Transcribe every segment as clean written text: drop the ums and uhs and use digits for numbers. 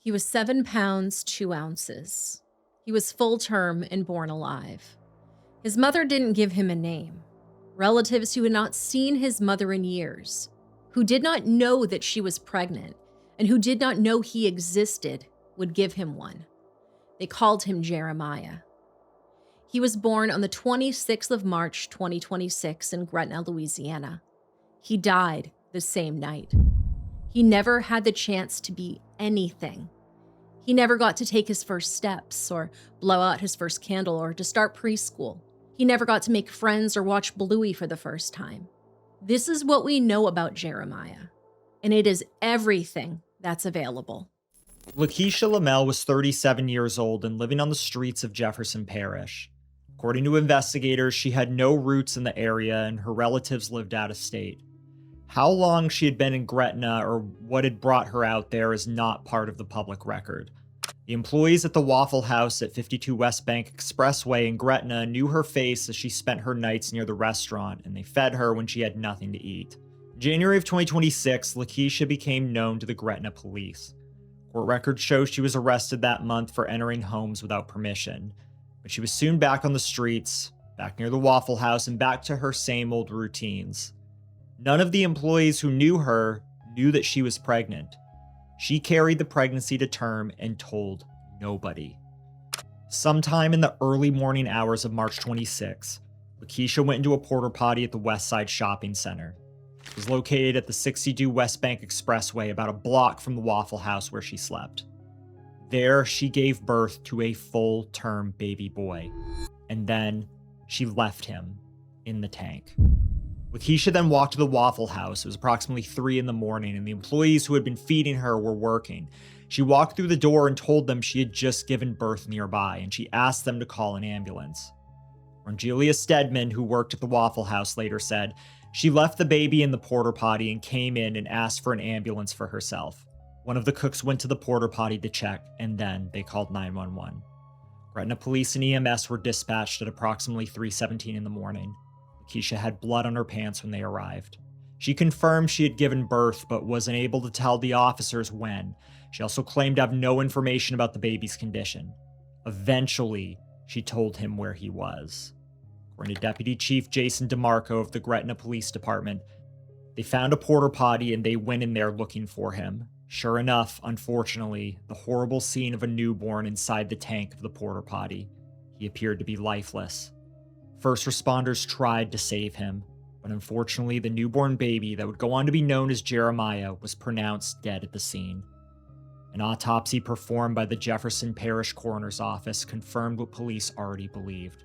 He was 7 pounds, 2 ounces. He was full term and born alive. His mother didn't give him a name. Relatives who had not seen his mother in years, who did not know that she was pregnant, and who did not know he existed, would give him one. They called him Jeremiah. He was born on the 26th of March, 2026 in Gretna, Louisiana. He died the same night. He never had the chance to be anything. He never got to take his first steps or blow out his first candle or to start preschool. He never got to make friends or watch Bluey for the first time. This is what we know about Jeremiah, and it is everything that's available. Lakeisha Lamel was 37 years old and living on the streets of Jefferson Parish. According to investigators, she had no roots in the area and her relatives lived out of state. How long she had been in Gretna or what had brought her out there is not part of the public record. The employees at the Waffle House at 52 West Bank Expressway in Gretna knew her face as she spent her nights near the restaurant, and they fed her when she had nothing to eat. In January of 2026, Lakeisha became known to the Gretna police. Court records show she was arrested that month for entering homes without permission, but she was soon back on the streets, back near the Waffle House, and back to her same old routines. None of the employees who knew her knew that she was pregnant. She carried the pregnancy to term and told nobody. Sometime in the early morning hours of March 26, Lakeisha went into a porta potty at the West Side Shopping Center. It was located at the 62 West Bank Expressway, about a block from the Waffle House where she slept. There, she gave birth to a full-term baby boy, and then she left him in the tank. Lakeisha then walked to the Waffle House. It was approximately 3 in the morning, and the employees who had been feeding her were working. She walked through the door and told them she had just given birth nearby, and she asked them to call an ambulance. Rangelia Stedman, who worked at the Waffle House, later said, she left the baby in the porta potty and came in and asked for an ambulance for herself. One of the cooks went to the porta potty to check, and then they called 911. Gretna police and EMS were dispatched at approximately 3:17 in the morning. Lakeisha had blood on her pants when they arrived. She confirmed she had given birth, but was unable to tell the officers when. She also claimed to have no information about the baby's condition. Eventually, she told him where he was. According to Deputy Chief Jason DeMarco of the Gretna Police Department, they found a porta potty and they went in there looking for him. Sure enough, unfortunately, the horrible scene of a newborn inside the tank of the porta potty. He appeared to be lifeless. First responders tried to save him, but unfortunately the newborn baby that would go on to be known as Jeremiah was pronounced dead at the scene. An autopsy performed by the Jefferson Parish Coroner's Office confirmed what police already believed,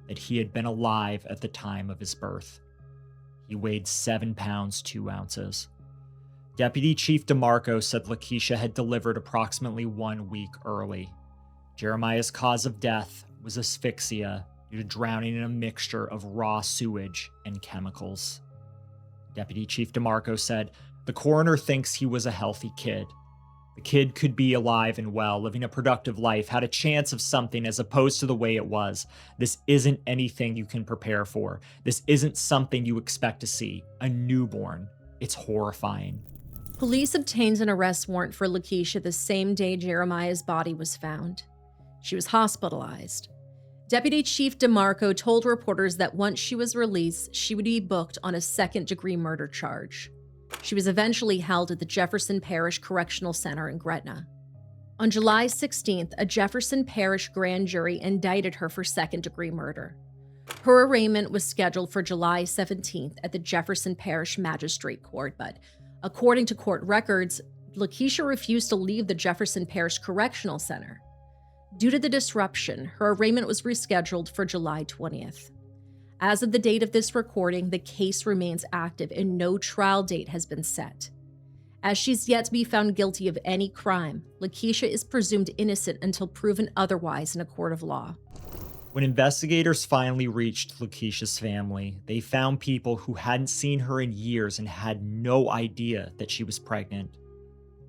that he had been alive at the time of his birth. He weighed 7 pounds, 2 ounces. Deputy Chief DeMarco said Lakeisha had delivered approximately 1 week early. Jeremiah's cause of death was asphyxia due to drowning in a mixture of raw sewage and chemicals. Deputy Chief DeMarco said, the coroner thinks he was a healthy kid. The kid could be alive and well, living a productive life, had a chance of something as opposed to the way it was. This isn't anything you can prepare for. This isn't something you expect to see. A newborn. It's horrifying. Police obtained an arrest warrant for Lakeisha the same day Jeremiah's body was found. She was hospitalized. Deputy Chief DeMarco told reporters that once she was released, she would be booked on a second-degree murder charge. She was eventually held at the Jefferson Parish Correctional Center in Gretna. On July 16th, a Jefferson Parish grand jury indicted her for second-degree murder. Her arraignment was scheduled for July 17th at the Jefferson Parish Magistrate Court, but according to court records, Lakeisha refused to leave the Jefferson Parish Correctional Center. Due to the disruption, her arraignment was rescheduled for July 20th. As of the date of this recording, the case remains active and no trial date has been set. As she's yet to be found guilty of any crime, Lakeisha is presumed innocent until proven otherwise in a court of law. When investigators finally reached Lakeisha's family, they found people who hadn't seen her in years and had no idea that she was pregnant.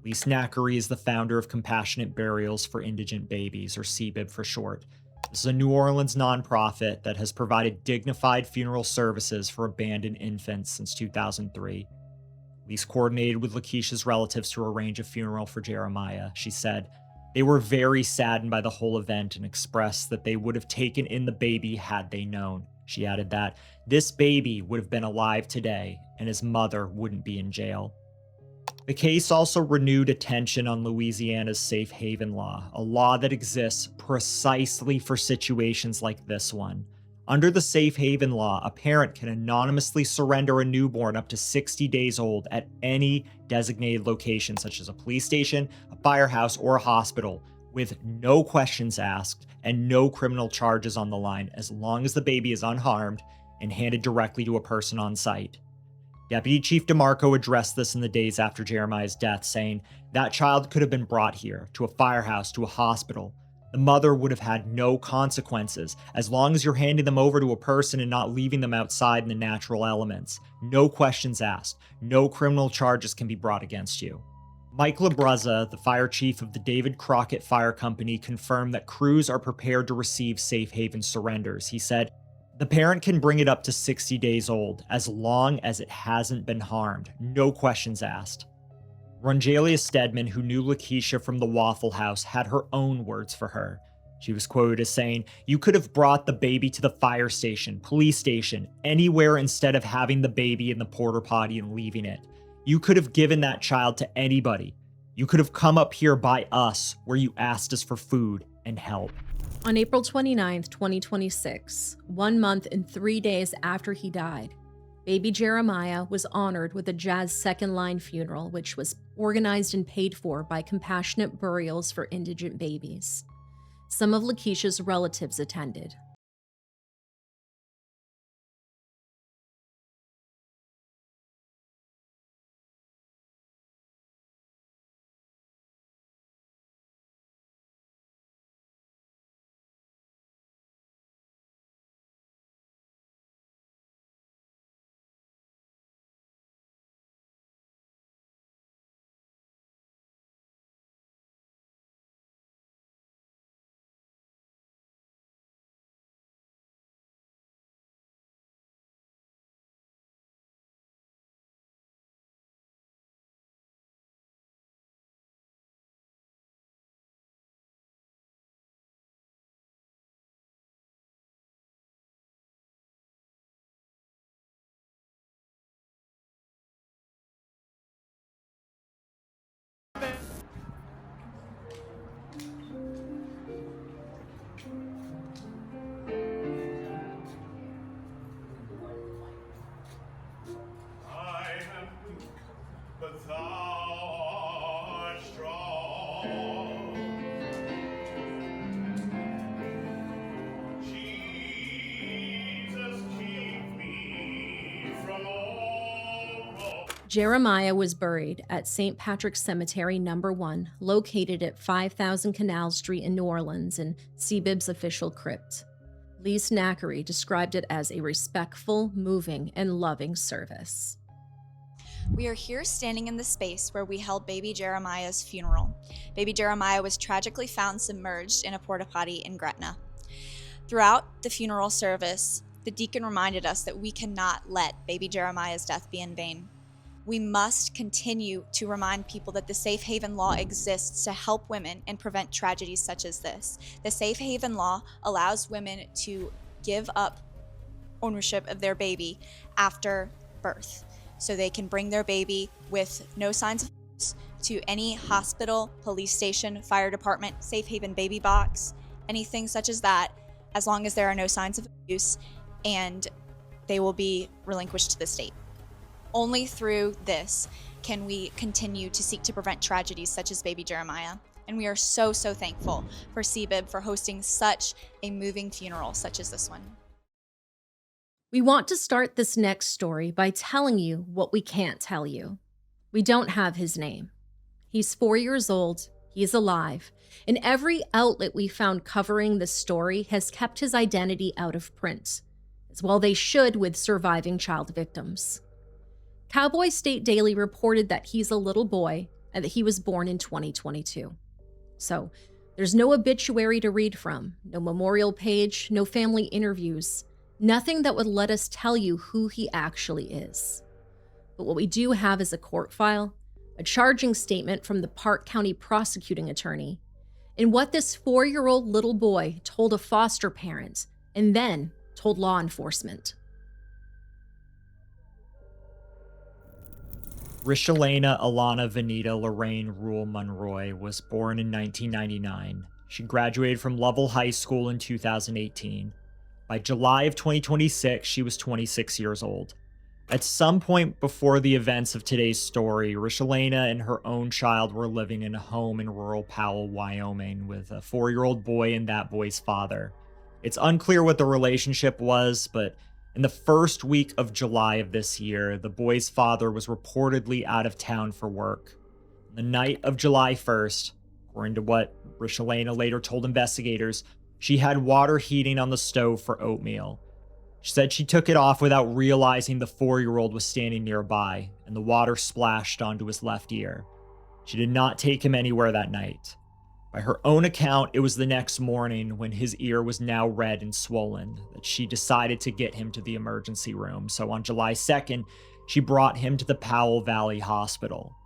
Lise Naccuri is the founder of Compassionate Burials for Indigent Babies, or CBIB for short. This is a New Orleans nonprofit that has provided dignified funeral services for abandoned infants since 2003. Police coordinated with Lakeisha's relatives to arrange a funeral for Jeremiah. She said, "They were very saddened by the whole event and expressed that they would have taken in the baby had they known." She added that this baby would have been alive today and his mother wouldn't be in jail. The case also renewed attention on Louisiana's safe haven law, a law that exists precisely for situations like this one. Under the safe haven law, a parent can anonymously surrender a newborn up to 60 days old at any designated location, such as a police station, a firehouse, or a hospital, with no questions asked and no criminal charges on the line, as long as the baby is unharmed and handed directly to a person on site. Deputy Chief DeMarco addressed this in the days after Jeremiah's death, saying that child could have been brought here, to a firehouse, to a hospital. The mother would have had no consequences, as long as you're handing them over to a person and not leaving them outside in the natural elements. No questions asked. No criminal charges can be brought against you. Mike Labruzza, the fire chief of the David Crockett Fire Company, confirmed that crews are prepared to receive safe haven surrenders. He said, "The parent can bring it up to 60 days old, as long as it hasn't been harmed. No questions asked." Rongelia Stedman, who knew Lakeisha from the Waffle House, had her own words for her. She was quoted as saying, "You could have brought the baby to the fire station, police station, anywhere instead of having the baby in the porta potty and leaving it. You could have given that child to anybody. You could have come up here by us, where you asked us for food and help." On April 29, 2026, 1 month and 3 days after he died, baby Jeremiah was honored with a Jazz Second Line funeral, which was organized and paid for by Compassionate Burials for Indigent Babies. Some of Lakeisha's relatives attended. But thou art strong. Jesus, keep me from all wrong. Jeremiah was buried at St. Patrick's Cemetery No. 1, located at 5000 Canal Street in New Orleans, in CBIB's official crypt. Lise Nackery described it as a respectful, moving, and loving service. We are here standing in the space where we held baby Jeremiah's funeral. Baby Jeremiah was tragically found submerged in a porta potty in Gretna. Throughout the funeral service, the deacon reminded us that we cannot let baby Jeremiah's death be in vain. We must continue to remind people that the safe haven law exists to help women and prevent tragedies such as this. The safe haven law allows women to give up ownership of their baby after birth, so they can bring their baby with no signs of abuse to any hospital, police station, fire department, safe haven baby box, anything such as that, as long as there are no signs of abuse, and they will be relinquished to the state. Only through this can we continue to seek to prevent tragedies such as baby Jeremiah. And we are so, so thankful for CBIB for hosting such a moving funeral such as this one. We want to start this next story by telling you what we can't tell you. We don't have his name. He's 4 years old, he's alive, and every outlet we found covering this story has kept his identity out of print, as well they should with surviving child victims. Cowboy State Daily reported that he's a little boy and that he was born in 2022. So, there's no obituary to read from, no memorial page, no family interviews, nothing that would let us tell you who he actually is. But what we do have is a court file, a charging statement from the Park County prosecuting attorney, and what this 4-year-old little boy told a foster parent and then told law enforcement. Rishalena Alana Venita Lorraine Rule Monroy was born in 1999. She graduated from Lovell High School in 2018. By July of 2026, she was 26 years old. At some point before the events of today's story, Rishalena and her own child were living in a home in rural Powell, Wyoming, with a 4-year-old boy and that boy's father. It's unclear what the relationship was, but in the first week of July of this year, the boy's father was reportedly out of town for work. The night of July 1st, according to what Rishalena later told investigators, she had water heating on the stove for oatmeal. She said she took it off without realizing the 4-year-old was standing nearby, and the water splashed onto his left ear. She did not take him anywhere that night. By her own account, it was the next morning, when his ear was now red and swollen, that she decided to get him to the emergency room. So on July 2nd, she brought him to the Powell Valley Hospital.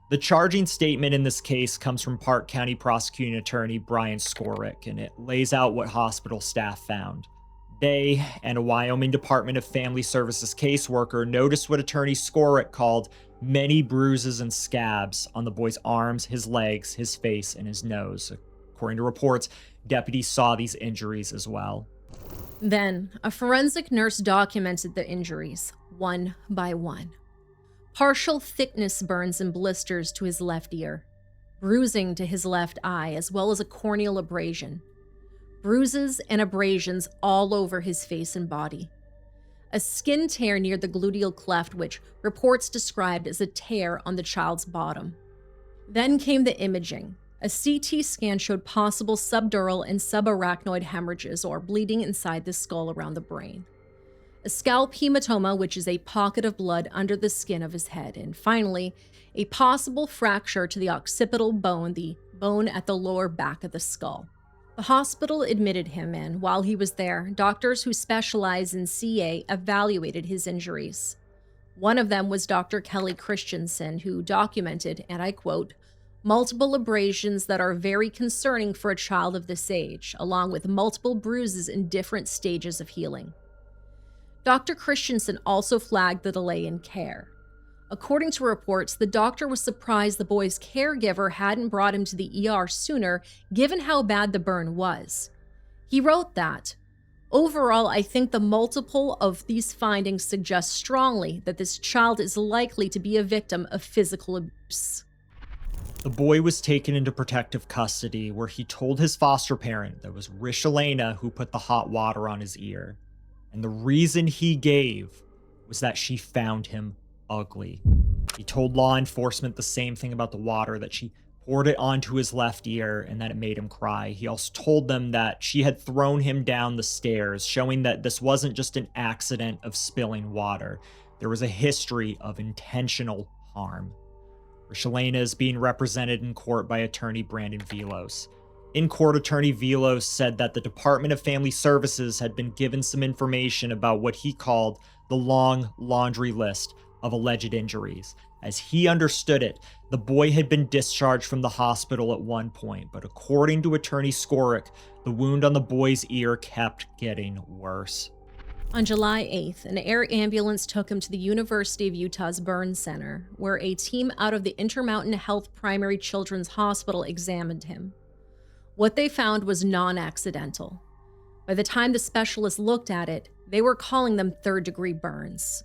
The charging statement in this case comes from Park County prosecuting attorney Brian Skorick, and it lays out what hospital staff found. They and a Wyoming Department of Family Services caseworker noticed what attorney Skorick called many bruises and scabs on the boy's arms, his legs, his face, and his nose. According to reports, deputies saw these injuries as well. Then, a forensic nurse documented the injuries, one by one. Partial thickness burns and blisters to his left ear, bruising to his left eye, as well as a corneal abrasion. Bruises and abrasions all over his face and body. A skin tear near the gluteal cleft, which reports described as a tear on the child's bottom. Then came the imaging. A CT scan showed possible subdural and subarachnoid hemorrhages, or bleeding inside the skull around the brain. A scalp hematoma, which is a pocket of blood under the skin of his head. And finally, a possible fracture to the occipital bone, the bone at the lower back of the skull. The hospital admitted him, and while he was there, doctors who specialize in CA evaluated his injuries. One of them was Dr. Kelly Christensen, who documented, and I quote, multiple abrasions that are very concerning for a child of this age, along with multiple bruises in different stages of healing. Dr. Christensen also flagged the delay in care. According to reports, the doctor was surprised the boy's caregiver hadn't brought him to the ER sooner, given how bad the burn was. He wrote that, overall, I think the multiple of these findings suggest strongly that this child is likely to be a victim of physical abuse. The boy was taken into protective custody, where he told his foster parent that it was Rishalena who put the hot water on his ear. And the reason he gave was that she found him ugly. He told law enforcement the same thing about the water, that she poured it onto his left ear and that it made him cry. He also told them that she had thrown him down the stairs, showing that this wasn't just an accident of spilling water. There was a history of intentional harm. Rishalena is being represented in court by attorney Brandon Velos. In court, attorney Velos said that the Department of Family Services had been given some information about what he called the long laundry list of alleged injuries. As he understood it, the boy had been discharged from the hospital at one point, but according to attorney Skorick, the wound on the boy's ear kept getting worse. On July 8th, an air ambulance took him to the University of Utah's Burn Center, where a team out of the Intermountain Health Primary Children's Hospital examined him. What they found was non-accidental. By the time the specialists looked at it, they were calling them third-degree burns.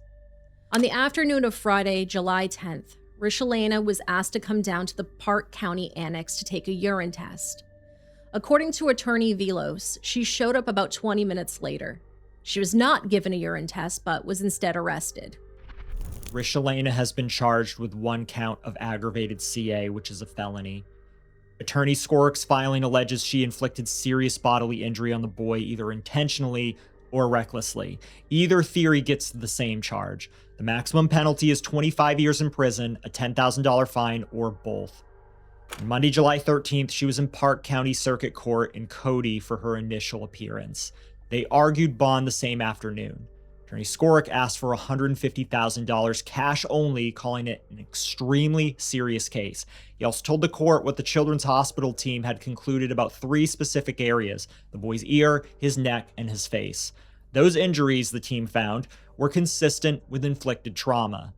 On the afternoon of Friday, July 10th, Rishalena was asked to come down to the Park County Annex to take a urine test. According to attorney Velos, she showed up about 20 minutes later. She was not given a urine test, but was instead arrested. Rishalena has been charged with 1 count of aggravated CA, which is a felony. Attorney Skorick's filing alleges she inflicted serious bodily injury on the boy, either intentionally or recklessly. Either theory gets the same charge. The maximum penalty is 25 years in prison, a $10,000 fine, or both. On Monday, July 13th, she was in Park County Circuit Court in Cody for her initial appearance. They argued bond the same afternoon. Attorney Skoric asked for $150,000 cash only, calling it an extremely serious case. He also told the court what the Children's Hospital team had concluded about 3 specific areas: the boy's ear, his neck, and his face. Those injuries, the team found, were consistent with inflicted trauma.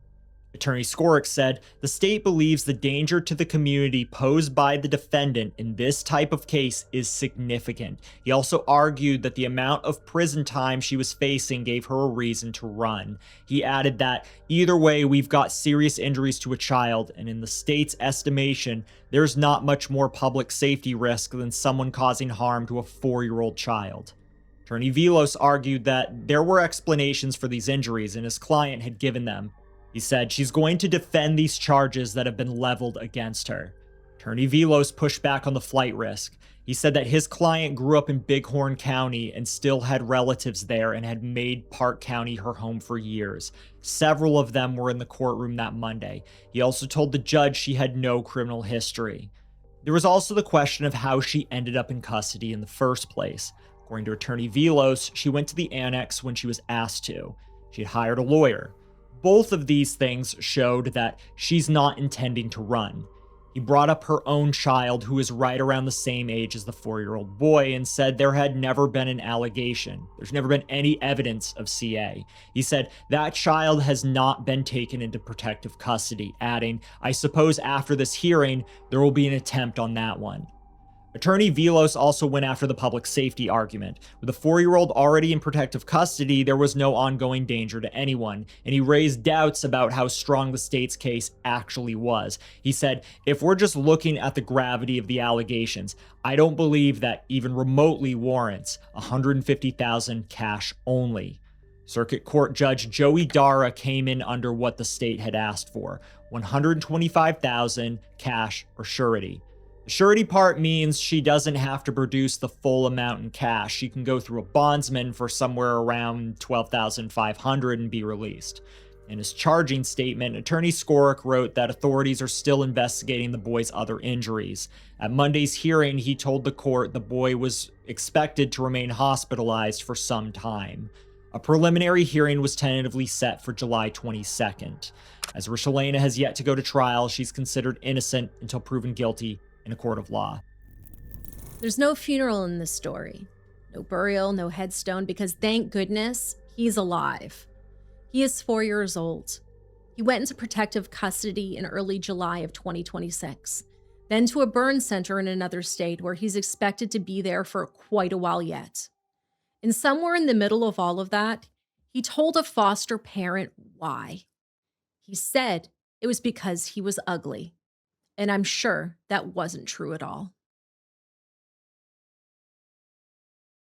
Attorney Skoric said the state believes the danger to the community posed by the defendant in this type of case is significant. He also argued that the amount of prison time she was facing gave her a reason to run. He added that either way, we've got serious injuries to a child, and in the state's estimation, there's not much more public safety risk than someone causing harm to a 4-year-old child. Attorney Velos argued that there were explanations for these injuries and his client had given them. He said she's going to defend these charges that have been leveled against her. Attorney Velos pushed back on the flight risk. He said that his client grew up in Bighorn County and still had relatives there and had made Park County her home for years. Several of them were in the courtroom that Monday. He also told the judge she had no criminal history. There was also the question of how she ended up in custody in the first place. According to Attorney Velos, she went to the annex when she was asked to. She had hired a lawyer. Both of these things showed that she's not intending to run. He brought up her own child, who is right around the same age as the 4-year-old boy, and said there had never been an allegation. There's never been any evidence of CA. He said that child has not been taken into protective custody, adding, "I suppose after this hearing, there will be an attempt on that one." Attorney Velos also went after the public safety argument. With a 4-year-old already in protective custody, there was no ongoing danger to anyone, and he raised doubts about how strong the state's case actually was. He said, "If we're just looking at the gravity of the allegations, I don't believe that even remotely warrants $150,000 cash only." Circuit Court Judge Joey Dara came in under what the state had asked for, $125,000 cash or surety. The surety part means she doesn't have to produce the full amount in cash. She can go through a bondsman for somewhere around $12,500 and be released. In his charging statement, Attorney Skoric wrote that authorities are still investigating the boy's other injuries. At Monday's hearing, he told the court the boy was expected to remain hospitalized for some time. A preliminary hearing was tentatively set for July 22nd. As Rishalena has yet to go to trial, she's considered innocent until proven guilty in a court of law. There's no funeral in this story. No burial, no headstone, because thank goodness he's alive. He is 4 years old. He went into protective custody in early July of 2026, then to a burn center in another state where he's expected to be there for quite a while yet. And somewhere in the middle of all of that, he told a foster parent why. He said it was because he was ugly. And I'm sure that wasn't true at all.